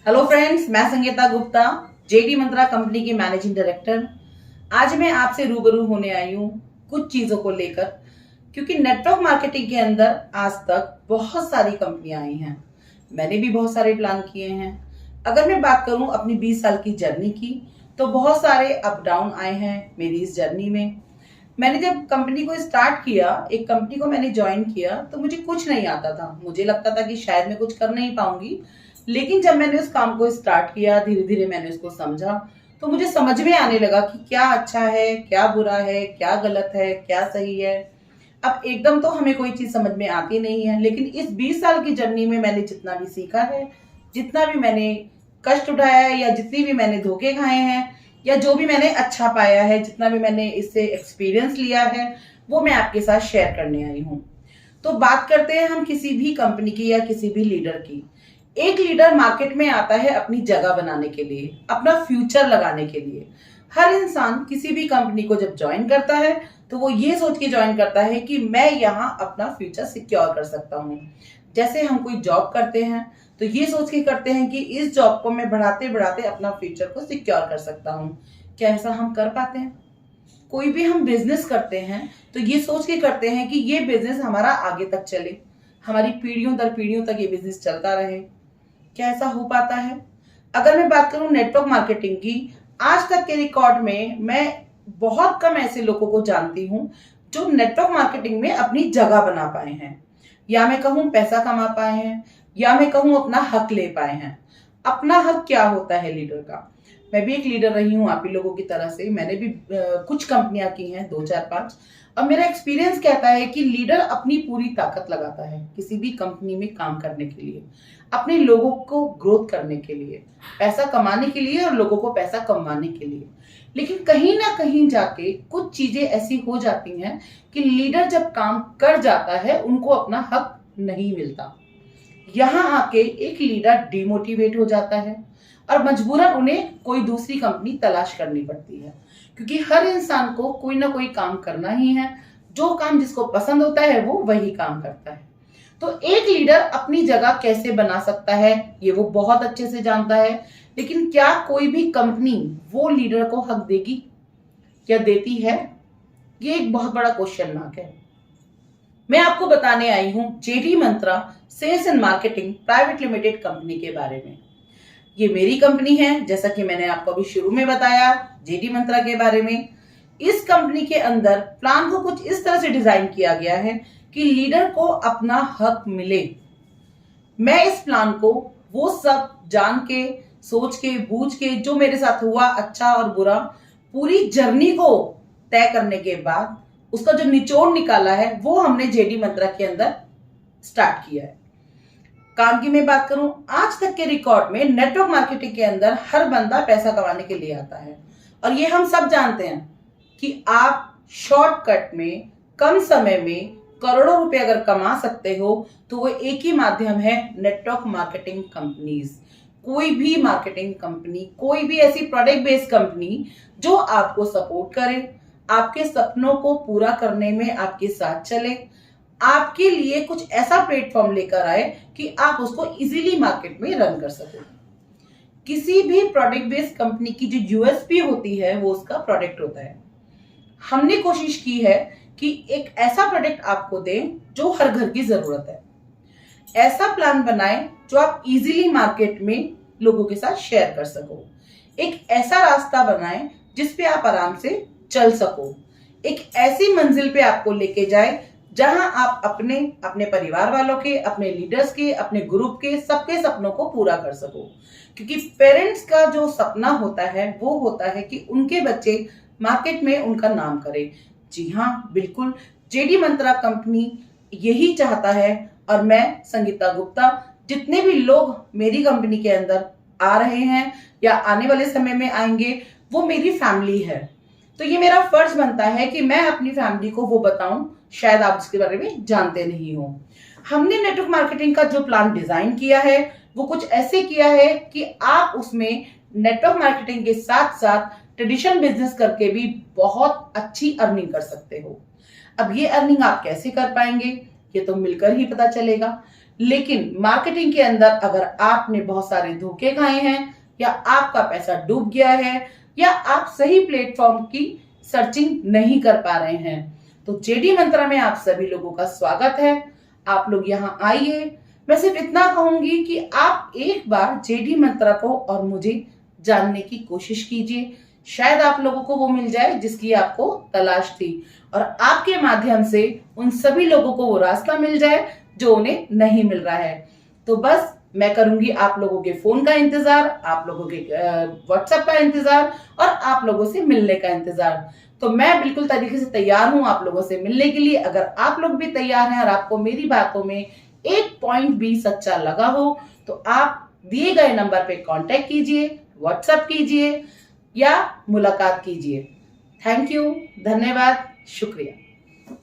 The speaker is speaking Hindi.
हेलो फ्रेंड्स, मैं संगीता गुप्ता, जेडी मंत्रा कंपनी की मैनेजिंग डायरेक्टर। आज मैं आपसे रूबरू होने आई हूँ कुछ चीजों को लेकर, क्योंकि नेटवर्क मार्केटिंग के अंदर आज तक बहुत सारी कंपनियां आई हैं। मैंने भी बहुत सारे प्लान किए हैं। अगर मैं बात करूं अपनी 20 साल की जर्नी की, तो बहुत सारे अप डाउन आए हैं मेरी इस जर्नी में। मैंने जब कंपनी को स्टार्ट किया, एक कंपनी को मैंने ज्वाइन किया, तो मुझे कुछ नहीं आता था। मुझे लगता था कि शायद मैं कुछ कर नहीं पाऊंगी। लेकिन जब मैंने उस काम को स्टार्ट किया, धीरे धीरे मैंने उसको समझा, तो मुझे समझ में आने लगा कि क्या अच्छा है, क्या बुरा है, क्या गलत है, क्या सही है। अब एकदम तो हमें कोई चीज समझ में आती नहीं है, लेकिन इस 20 साल की जर्नी में मैंने जितना भी सीखा है, जितना भी मैंने कष्ट उठाया है, या जितनी भी मैंने धोखे खाए हैं, या जो भी मैंने अच्छा पाया है, जितना भी मैंने इससे एक्सपीरियंस लिया है, वो मैं आपके साथ शेयर करने आई हूँ। तो बात करते हैं हम किसी भी कंपनी की या किसी भी लीडर की। एक लीडर मार्केट में आता है अपनी जगह बनाने के लिए, अपना फ्यूचर लगाने के लिए। हर इंसान किसी भी कंपनी को जब ज्वाइन करता है, तो वो ये सोच के ज्वाइन करता है कि मैं यहाँ अपना फ्यूचर सिक्योर कर सकता हूँ। जैसे हम कोई जॉब करते हैं, तो ये सोच के करते हैं कि इस जॉब को मैं बढ़ाते बढ़ाते अपना फ्यूचर को सिक्योर कर सकता हूँ। क्या ऐसा हम कर पाते हैं? कोई भी हम बिजनेस करते हैं, तो ये सोच के करते हैं कि ये बिजनेस हमारा आगे तक चले, हमारी पीढ़ियों दर पीढ़ियों तक ये बिजनेस चलता रहे। क्या ऐसा हो पाता है? अगर मैं बात करूं नेटवर्क मार्केटिंग की, आज तक के रिकॉर्ड में मैं बहुत कम ऐसे लोगों को जानती हूं जो नेटवर्क मार्केटिंग में अपनी जगह बना पाए हैं, या मैं कहूं पैसा कमा पाए हैं, या मैं कहूं अपना हक ले पाए हैं। अपना हक क्या होता है लीडर का? मैं भी एक लीडर रही हूं आप ही लोगों की तरह से। मैंने भी कुछ कंपनियां की हैं, 2 4 5। अब मेरा एक्सपीरियंस कहता है कि लीडर अपनी पूरी ताकत लगाता है किसी भी कंपनी में काम करने के लिए, अपने लोगों को ग्रोथ करने के लिए, पैसा कमाने के लिए और लोगों को पैसा कमाने के लिए। लेकिन कहीं ना कहीं जाके कुछ चीजें ऐसी हो जाती हैं कि लीडर जब काम कर जाता है, उनको अपना हक नहीं मिलता। यहां आके एक लीडर डिमोटिवेट हो जाता है और मजबूरन उन्हें कोई दूसरी कंपनी तलाश करनी पड़ती है, क्योंकि हर इंसान को कोई ना कोई काम करना ही है। जो काम जिसको पसंद होता है, वो वही काम करता है। तो एक लीडर अपनी जगह कैसे बना सकता है, ये वो बहुत अच्छे से जानता है। लेकिन क्या कोई भी कंपनी वो लीडर को हक देगी? क्या देती है? ये एक बहुत बड़ा क्वेश्चन मार्क है। मैं आपको बताने आई हूं JD Mantra sales and marketing private limited company के बारे में। ये मेरी कंपनी है, जैसा कि मैंने आपको अभी शुरू में बताया जेडी मंत्रा के बारे में। इस कंपनी के अंदर प्लान को कुछ इस तरह से डिजाइन किया गया है कि लीडर को अपना हक मिले। मैं इस प्लान को वो सब जान के, सोच के, बूझ के, जो मेरे साथ हुआ अच्छा और बुरा, पूरी जर्नी को तय करने के बाद उसका जो निचोड़ निकाला है, वो हमने जेडी मंत्रा के अंदर स्टार्ट किया है। काम की मैं बात करूं, आज तक के रिकॉर्ड में नेटवर्क मार्केटिंग के अंदर हर बंदा पैसा कमाने के लिए आता है, और ये हम सब जानते हैं कि आप शॉर्टकट में कम समय में करोड़ों रुपए अगर कमा सकते हो, तो वो एक ही माध्यम है, नेटवर्क मार्केटिंग कंपनीज। कोई भी मार्केटिंग कंपनी, कोई भी ऐसी प्रोडक्ट बेस्ड कंपनी जो आपको सपोर्ट करे, आपके सपनों को पूरा करने में आपके साथ चले, आपके लिए कुछ ऐसा प्लेटफॉर्म लेकर आए कि आप उसको इजीली मार्केट में रन कर सको। किसी भी प्रोडक्ट बेस्ड कंपनी की जो यूएसपी होती है, वो उसका प्रोडक्ट होता है। हमने कोशिश की है कि एक ऐसा प्रोडक्ट आपको दें जो हर घर की जरूरत है। ऐसा प्लान बनाएं जो आप इजीली मार्केट में लोगों के साथ शेयर कर सको। एक ऐसा रास्ता बनाएं जिस पे आप आराम से चल सको। एक ऐसी मंजिल पे आपको लेके जाए जहां आप अपने अपने परिवार वालों के, अपने लीडर्स के, अपने ग्रुप के, सबके सपनों को पूरा कर सको। क्योंकि पेरेंट्स का जो सपना होता है, वो होता है कि उनके बच्चे मार्केट में उनका नाम करे। जी हाँ, बिल्कुल, जेडी मंत्रा कंपनी यही चाहता है। और मैं संगीता गुप्ता, जितने भी लोग मेरी कंपनी के अंदर आ रहे हैं या आने वाले समय में आएंगे, वो मेरी फैमिली है। तो ये मेरा फर्ज बनता है कि मैं अपनी फैमिली को वो बताऊं, शायद आप इसके बारे में जानते नहीं हो। हमने नेटवर्क मार्केटिंग का जो प्लान डिजाइन किया है, वो कुछ ऐसे किया है कि आप उसमें नेटवर्क मार्केटिंग के साथ साथ ट्रेडिशनल बिजनेस करके भी बहुत अच्छी अर्निंग कर सकते हो। अब ये अर्निंग आप कैसे कर पाएंगे, ये तो मिलकर ही पता चलेगा। लेकिन मार्केटिंग के अंदर अगर आपने बहुत सारे धोखे खाए हैं या आपका पैसा डूब गया है या आप सही प्लेटफॉर्म की सर्चिंग नहीं कर पा रहे हैं, तो जेडी मंत्रा में आप सभी लोगों का स्वागत है। आप लोग यहाँ आइए। मैं सिर्फ इतना कहूंगी कि आप एक बार जेडी मंत्रा को और मुझे जानने की कोशिश कीजिए। शायद आप लोगों को वो मिल जाए जिसकी आपको तलाश थी और आपके माध्यम से उन सभी लोगों को वो रास्ता मिल जाए जो उन्हें नहीं मिल रहा है। तो बस मैं करूंगी आप लोगों के फोन का इंतजार, आप लोगों के व्हाट्सएप का इंतजार और आप लोगों से मिलने का इंतजार। तो मैं बिल्कुल तरीके से तैयार हूं आप लोगों से मिलने के लिए। अगर आप लोग भी तैयार हैं और आपको मेरी बातों में एक पॉइंट भी सच्चा लगा हो तो आप दिए गए नंबर पे कांटेक्ट कीजिए, व्हाट्सएप कीजिए या मुलाकात कीजिए। थैंक यू, धन्यवाद, शुक्रिया।